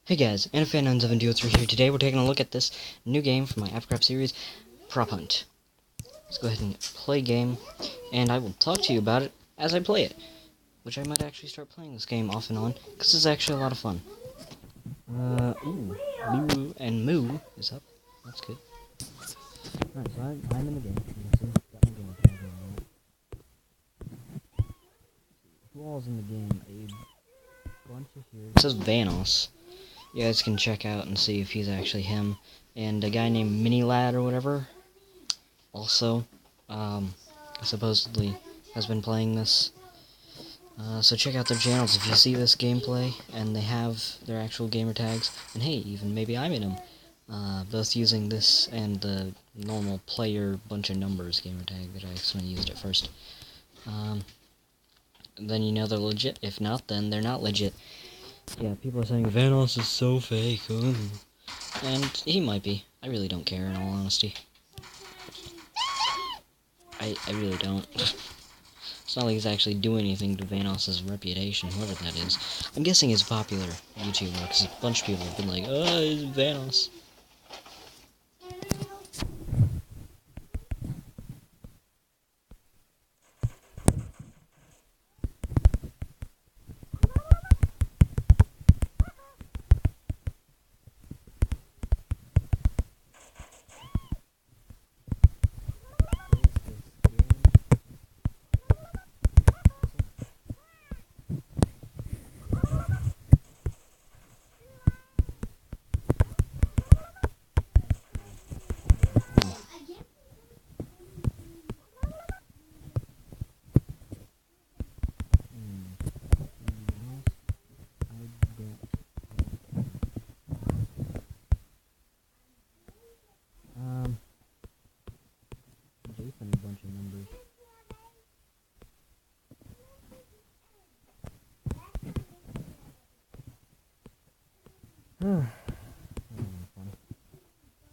Hey guys, Anifan97203 here. Today we're taking a look at this new game from my AppCrapp series, Prop Hunt. Let's go ahead and play game, and I will talk to you about it as I play it. Which I might actually start playing this game off and on, because it's actually a lot of fun. Moo and Moo is up. That's good. Alright, so I'm in the game. Got my game tag on it. Who all's in the game? A bunch of here. It says Vanos. You guys can check out and see if he's actually him. And a guy named Mini Lad or whatever also supposedly has been playing this. So check out their channels if you see this gameplay and they have their actual gamer tags. And hey, even maybe I'm in them. Both using this and the normal player bunch of numbers gamer tag that I accidentally used at first. Then you know they're legit. If not, then they're not legit. Yeah, people are saying Vanos is so fake. And he might be. I really don't care, in all honesty. I really don't. It's not like he's actually doing anything to Vanos' reputation, whoever that is. I'm guessing he's a popular YouTuber, because a bunch of people have been like, oh, it's Vanos. Jason, a bunch of numbers. Funny.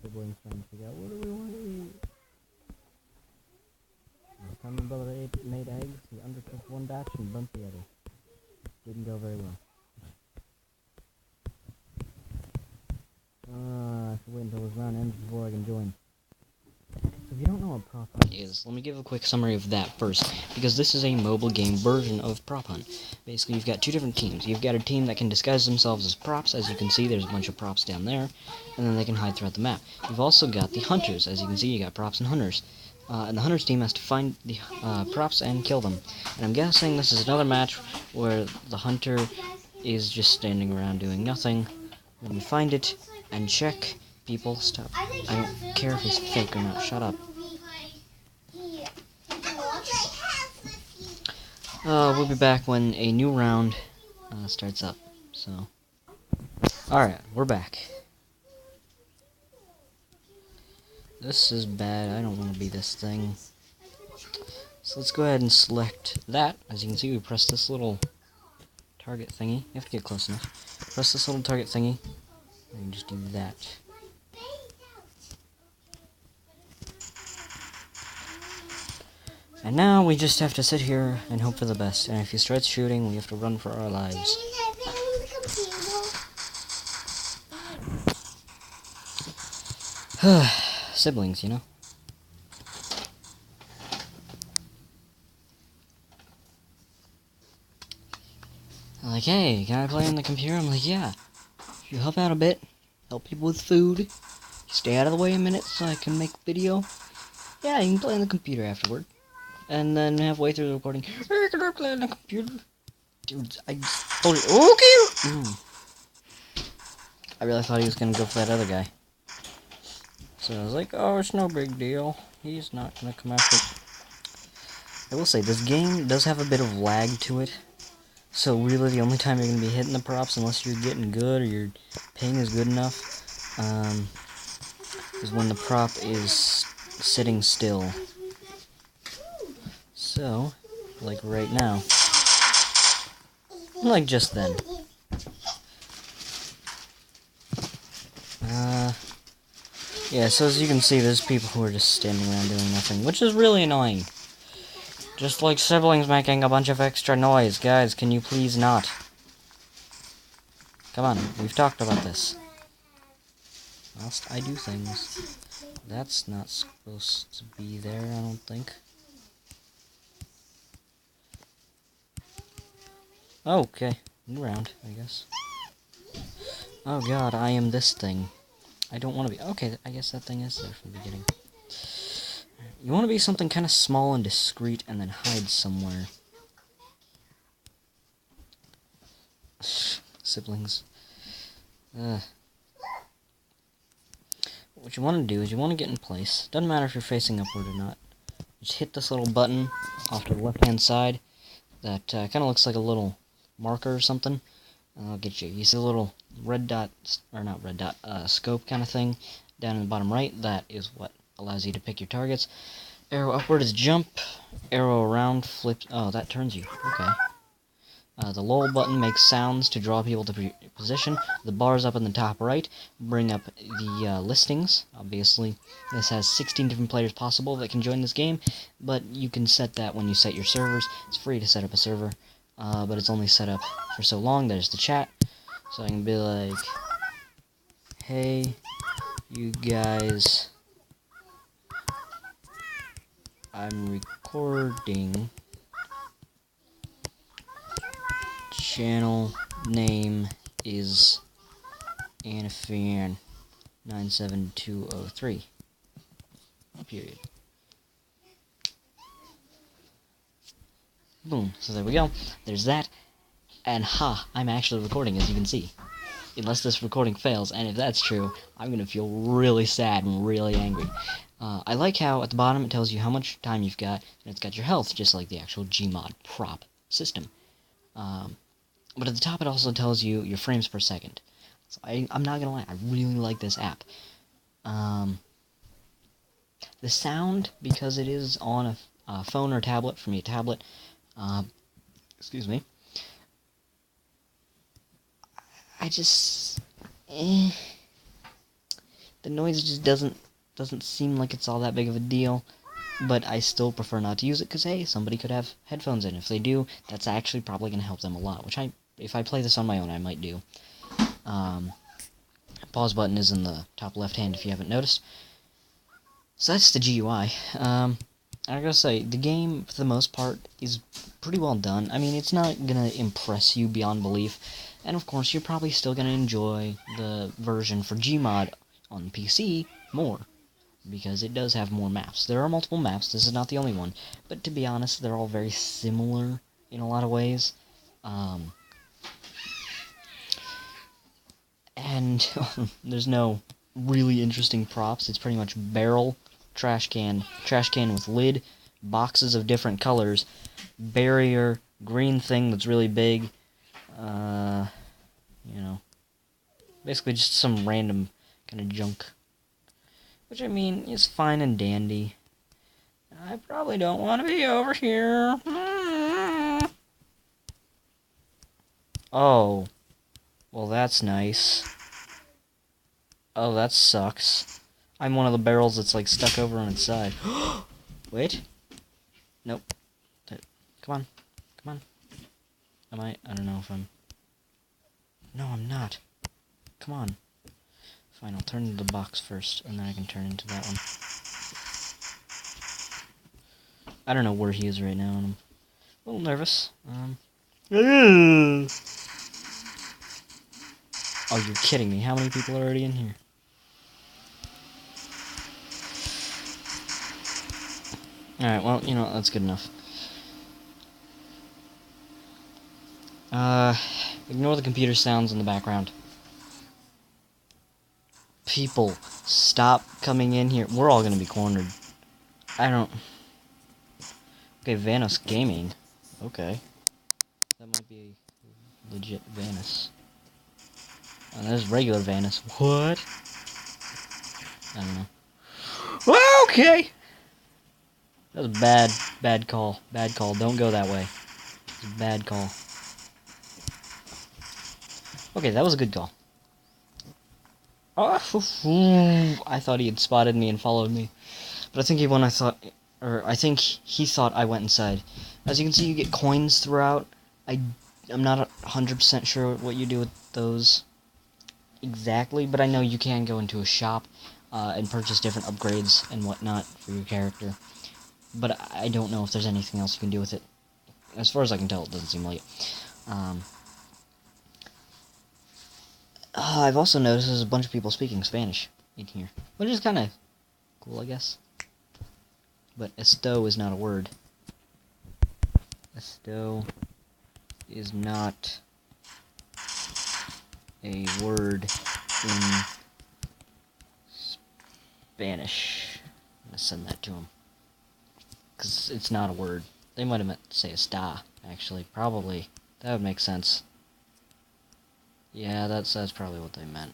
Siblings trying to figure out what do we want to eat. Last time my brother made eggs, he undercooked one batch and burnt the other. Didn't go very well. I should wait until this round ends before I can join. So if you don't know what Prop Hunt is, let me give a quick summary of that first, because this is a mobile game version of Prop Hunt. Basically, you've got two different teams. You've got a team that can disguise themselves as props, as you can see, there's a bunch of props down there, and then they can hide throughout the map. You've also got the hunters, as you can see, you got props and hunters. And the hunters team has to find the props and kill them. And I'm guessing this is another match where the hunter is just standing around doing nothing. When you find it and check, people stop. I don't care if it's fake or not. Shut up. We'll be back when a new round starts up. So, alright, we're back. This is bad. I don't want to be this thing. So let's go ahead and select that. As you can see, we press this little target thingy. You have to get close enough. Press this little target thingy. And just do that. And now we just have to sit here and hope for the best. And if he starts shooting, we have to run for our lives. Siblings, you know? Like, hey, can I play on the computer? I'm like, yeah. If you help out a bit, help people with food, stay out of the way a minute so I can make a video. Yeah, you can play on the computer afterward. And then halfway through the recording, hey, can I play on the computer? Dude, I told you, okay! I really thought he was gonna go for that other guy. So I was like, oh, it's no big deal. He's not gonna come after. I will say, this game does have a bit of lag to it. So really the only time you're gonna be hitting the props, unless you're getting good or your ping is good enough, is when the prop is sitting still. So, like right now. Like just then. Yeah, so as you can see, there's people who are just standing around doing nothing, which is really annoying. Just like siblings making a bunch of extra noise. Guys, can you please not? Come on, we've talked about this. Whilst I do things. That's not supposed to be there, I don't think. Oh, okay. New round, I guess. Oh god, I am this thing. I don't want to be... Okay, I guess that thing is there from the beginning. You want to be something kind of small and discreet and then hide somewhere. Siblings. What you want to do is you want to get in place. Doesn't matter if you're facing upward or not. Just hit this little button off to the left-hand side. That kind of looks like a little marker or something. I'll get you. You see the little red dot, or not red dot, scope kind of thing down in the bottom right. That is what allows you to pick your targets. Arrow upward is jump. Arrow around flips. Oh, that turns you. Okay. The lull button makes sounds to draw people to position. The bars up in the top right bring up the listings. Obviously, this has 16 different players possible that can join this game, but you can set that when you set your servers. It's free to set up a server, but it's only set up for so long. There's the chat, so I can be like, hey, you guys, I'm recording. Channel name is Anafan97203. Period. Boom. So there we go. There's that. And ha, I'm actually recording, as you can see. Unless this recording fails, and if that's true, I'm going to feel really sad and really angry. I like how at the bottom it tells you how much time you've got, and it's got your health, just like the actual Gmod prop system. But at the top it also tells you your frames per second. So I'm not gonna lie, I really like this app. The sound, because it is on a phone or tablet, for me a tablet, excuse me, I just, the noise just doesn't seem like it's all that big of a deal. But I still prefer not to use it because, hey, somebody could have headphones in. If they do, that's actually probably going to help them a lot, which if I play this on my own, I might do. Pause button is in the top left hand if you haven't noticed. So that's the GUI. I gotta say, the game, for the most part, is pretty well done. I mean, it's not going to impress you beyond belief. And, of course, you're probably still going to enjoy the version for Gmod on PC more, because it does have more maps. There are multiple maps, this is not the only one, but to be honest, they're all very similar in a lot of ways. And there's no really interesting props. It's pretty much barrel, trash can with lid, boxes of different colors, barrier, green thing that's really big, you know, basically just some random kind of junk. Which, I mean, is fine and dandy. I probably don't want to be over here. Oh. Well, that's nice. Oh, that sucks. I'm one of the barrels that's, like, stuck over on its side. Wait. Nope. Come on. Come on. Am I? I don't know if I'm... No, I'm not. Come on. Fine, I'll turn into the box first, and then I can turn into that one. I don't know where he is right now, and I'm a little nervous. Oh, you're kidding me. How many people are already in here? Alright, well, you know, that's good enough. Ignore the computer sounds in the background. People, stop coming in here. We're all gonna be cornered. I don't... Okay, Vanos Gaming. Okay. That might be a legit Vanos. Oh, there's regular Vanos. What? I don't know. Okay! That was a bad call. Bad call. Don't go that way. It's a bad call. Okay, that was a good call. Oh, I thought he had spotted me and followed me. But I think I think he thought I went inside. As you can see, you get coins throughout. I'm not 100% sure what you do with those. exactly, but I know you can go into a shop and purchase different upgrades and whatnot for your character. But I don't know if there's anything else you can do with it. As far as I can tell, it doesn't seem like it. I've also noticed there's a bunch of people speaking Spanish in here, which is kind of cool, I guess. But esto is not a word. Esto is not a word in Spanish. I'm gonna send that to him. Because it's not a word. They might have meant to say está, actually. Probably. That would make sense. Yeah, that's probably what they meant.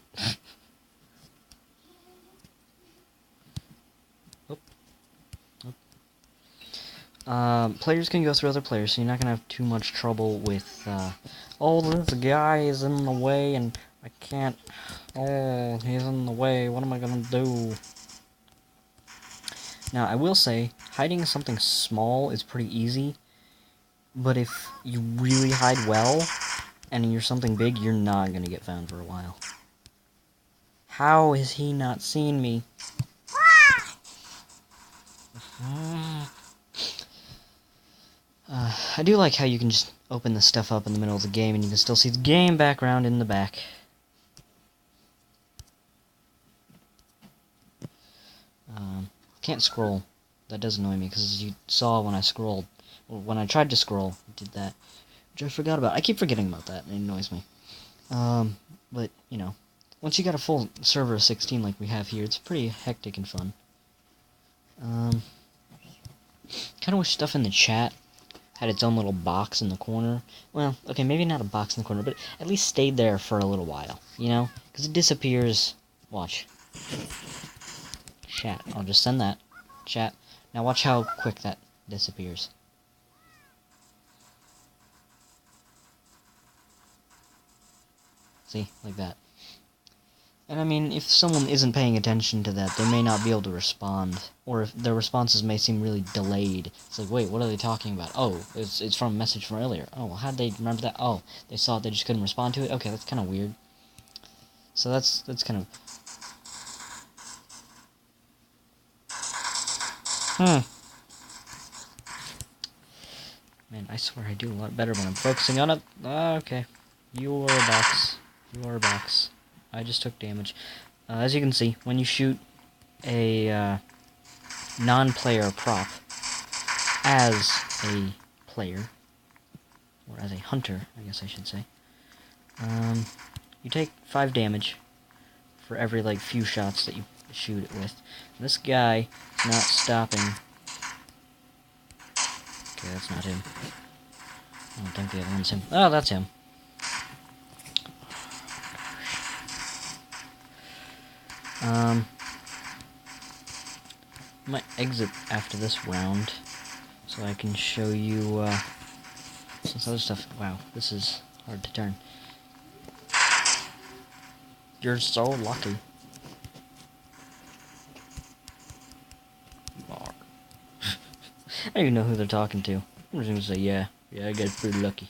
Players can go through other players, so you're not going to have too much trouble with, oh, this guy is in the way, and I can't, oh, he's in the way, what am I going to do? Now, I will say, hiding something small is pretty easy, but if you really hide well, and you're something big, you're not going to get found for a while. How has he not seen me? I do like how you can just open this stuff up in the middle of the game and you can still see the game background in the back. Can't scroll. That does annoy me because you saw when I scrolled, or when I tried to scroll, it did that, which I forgot about. I keep forgetting about that and it annoys me. But, you know, once you got a full server of 16 like we have here, it's pretty hectic and fun. Kind of wish stuff in the chat had its own little box in the corner. Well, okay, maybe not a box in the corner, but at least stayed there for a little while, you know? Because it disappears. Watch. Chat. I'll just send that. Chat. Now watch how quick that disappears. See? Like that. And I mean, if someone isn't paying attention to that, they may not be able to respond. Or if their responses may seem really delayed. It's like, wait, what are they talking about? Oh, it's from a message from earlier. Oh, well, how'd they remember that? Oh, they saw it, they just couldn't respond to it? Okay, that's kind of weird. So that's kind of... Man, I swear I do a lot better when I'm focusing on it. Okay. You are a box. You are a box. I just took damage. As you can see, when you shoot a non-player prop as a player, or as a hunter, I guess I should say, you take 5 damage for every, like, few shots that you shoot it with. This guy is not stopping. Okay, that's not him. I don't think the other one's him. Oh, that's him. I might exit after this round, so I can show you, some other stuff. Wow, this is hard to turn. You're so lucky. I don't even know who they're talking to. I'm just gonna say, yeah, I got pretty lucky.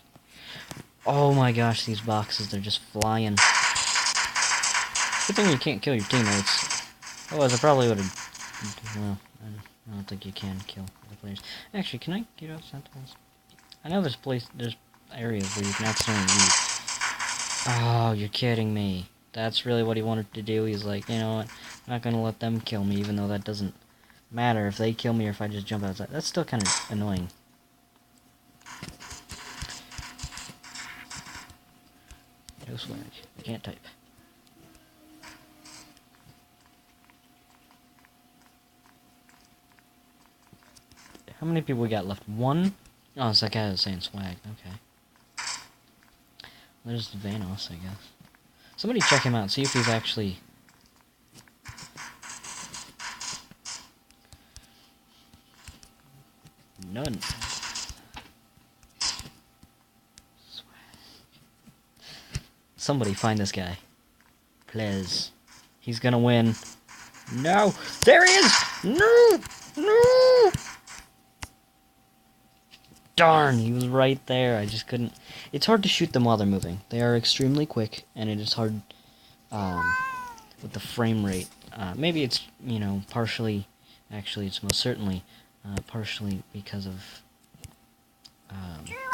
Oh my gosh, these boxes, they're just flying. Good thing you can't kill your teammates. Otherwise, I probably would have... Well, I don't think you can kill other players. Actually, can I get out sentinels? I know there's areas where you can accidentally leave. Oh, you're kidding me. That's really what he wanted to do. He's like, you know what, I'm not gonna let them kill me, even though that doesn't matter if they kill me or if I just jump outside. That's still kind of annoying. No swag. I can't type. How many people we got left? 1? Oh, it's that guy that's saying swag. Okay. There's Vanos, I guess. Somebody check him out. See if he's actually... None. Somebody find this guy. Please. He's gonna win. No! There he is! No! No! Darn, he was right there. I just couldn't... It's hard to shoot them while they're moving. They are extremely quick, and it is hard with the frame rate. Maybe it's, you know, partially, actually it's most certainly partially because of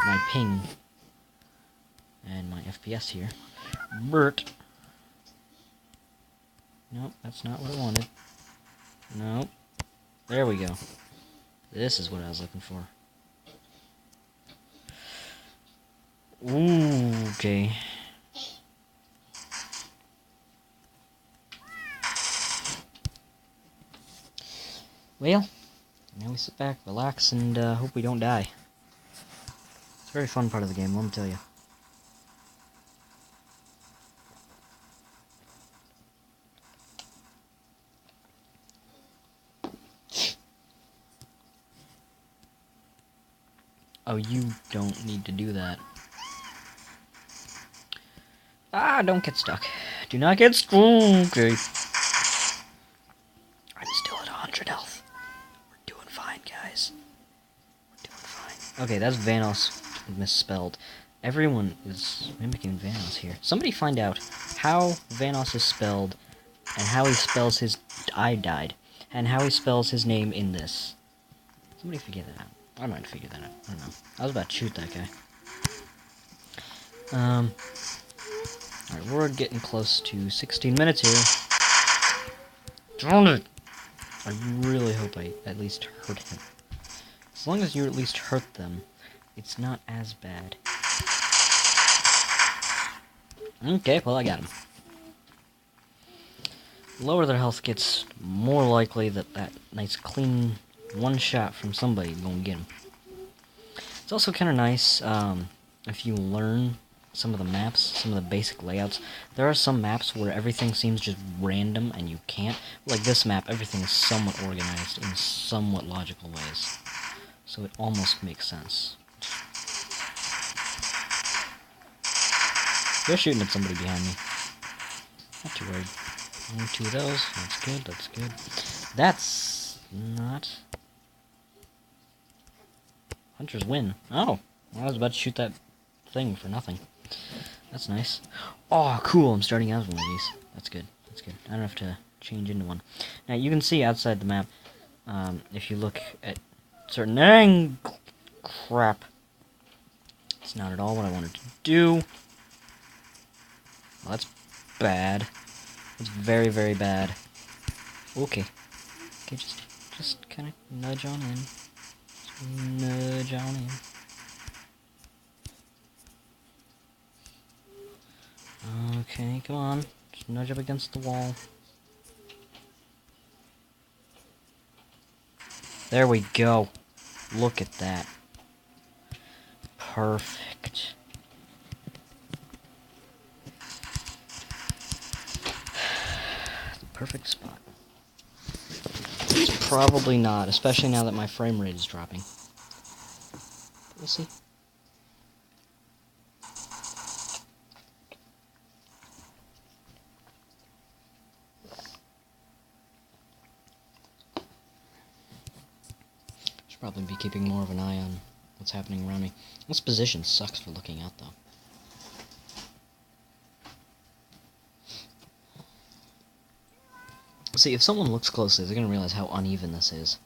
my ping and my FPS here. But nope, that's not what I wanted. Nope. There we go. This is what I was looking for. Ooh, okay. Well, now we sit back, relax, and hope we don't die. It's a very fun part of the game, let me tell you. Oh, you don't need to do that. Ah, don't get stuck. Do not get stuck. Okay. I'm still at 100 health. We're doing fine, guys. We're doing fine. Okay, that's Vanos misspelled. Everyone is mimicking Vanos here. Somebody find out how Vanos is spelled and how he spells his I died and how he spells his name in this. Somebody figure that out. I might figure that out. I don't know. I was about to shoot that guy. Alright, we're getting close to 16 minutes here. Darn it! I really hope I at least hurt him. As long as you at least hurt them, it's not as bad. Okay, well I got him. The lower their health gets, more likely that that nice clean one shot from somebody is going to get him. It's also kind of nice if you learn some of the maps, some of the basic layouts. There are some maps where everything seems just random and you can't. Like this map, everything is somewhat organized in somewhat logical ways. So it almost makes sense. They're shooting at somebody behind me. Not too worried. Only 2 of those. That's good, that's good. That's not... Hunters win. Oh, I was about to shoot that thing for nothing. That's nice. Oh, cool, I'm starting out with one of these. That's good, that's good. I don't have to change into one. Now, you can see outside the map, if you look at certain crap. It's not at all what I wanted to do. Well, that's bad. It's very, very bad. Okay. Okay, just kind of nudge on in. Nudge on in. Okay, come on. Just nudge up against the wall. There we go. Look at that. Perfect. The perfect spot. It's probably not, especially now that my frame rate is dropping. We'll see. Should probably be keeping more of an eye on what's happening around me. This position sucks for looking out, though. See, if someone looks closely, they're going to realize how uneven this is.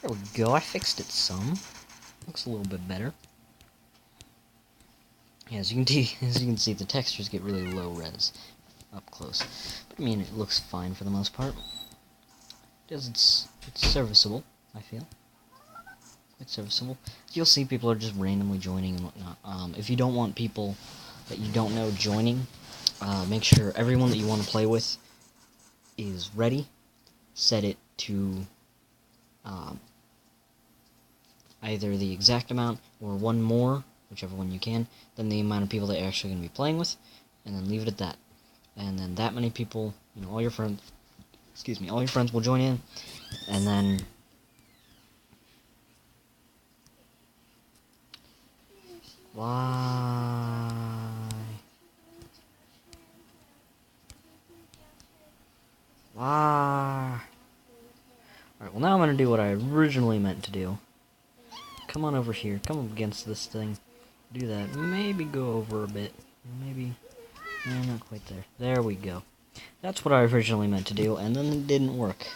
There we go, I fixed it some. Looks a little bit better. Yeah, as you can see, the textures get really low res up close. But, I mean, it looks fine for the most part. It's serviceable, I feel. Quite serviceable. You'll see people are just randomly joining and whatnot. If you don't want people that you don't know joining, make sure everyone that you want to play with is ready. Set it to either the exact amount or one more, whichever one you can, than the amount of people that you're actually going to be playing with, and then leave it at that. And then that many people, you know, all your friends will join in, and then why? Ah. Alright, well now I'm gonna do what I originally meant to do. Come on over here. Come up against this thing. Do that. Maybe go over a bit. Maybe... not quite there. There we go. That's what I originally meant to do, and then it didn't work.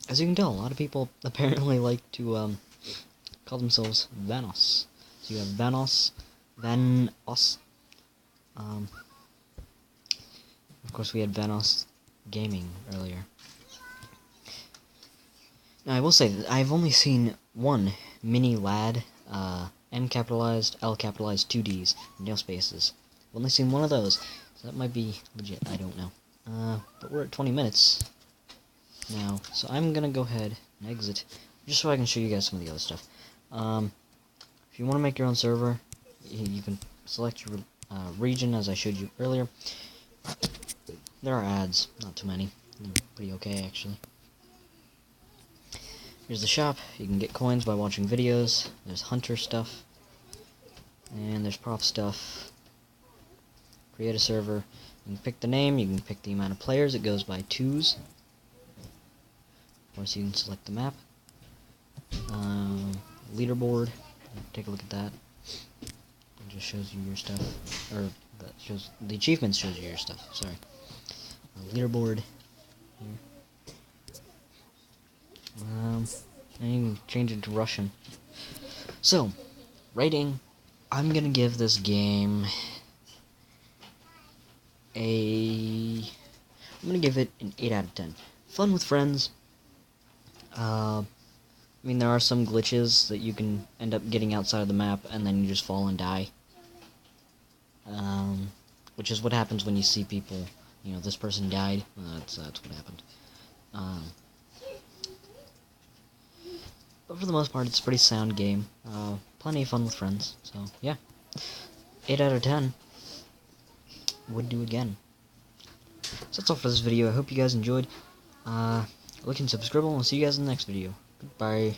As you can tell, a lot of people apparently like to call themselves Vanos. So you have Vanos, Vanos. Of course, we had Vanos Gaming earlier. Now, I will say that I've only seen one mini lad, N capitalized, L capitalized, 2 Ds, no spaces. I've only seen one of those, so that might be legit, I don't know. But we're at 20 minutes now, so I'm gonna go ahead and exit, just so I can show you guys some of the other stuff. If you want to make your own server, you can select your region, as I showed you earlier. There are ads, not too many. They're pretty okay, actually. Here's the shop. You can get coins by watching videos. There's hunter stuff. And there's prop stuff. Create a server. You can pick the name. You can pick the amount of players. It goes by 2s. Of course, you can select the map. Leaderboard. Take a look at that. It just shows you your stuff. Or, that shows the achievements shows you your stuff. Sorry. Leaderboard. Here. And you can change it to Russian. So, rating. I'm gonna give this game I'm gonna give it an 8 out of 10. Fun with friends. I mean, there are some glitches that you can end up getting outside of the map, and then you just fall and die. Which is what happens when you see people, you know, this person died. That's what happened. But for the most part, it's a pretty sound game. Plenty of fun with friends. So, yeah. 8 out of 10. Would do again. So that's all for this video. I hope you guys enjoyed. Like and subscribe, and I'll see you guys in the next video. Goodbye.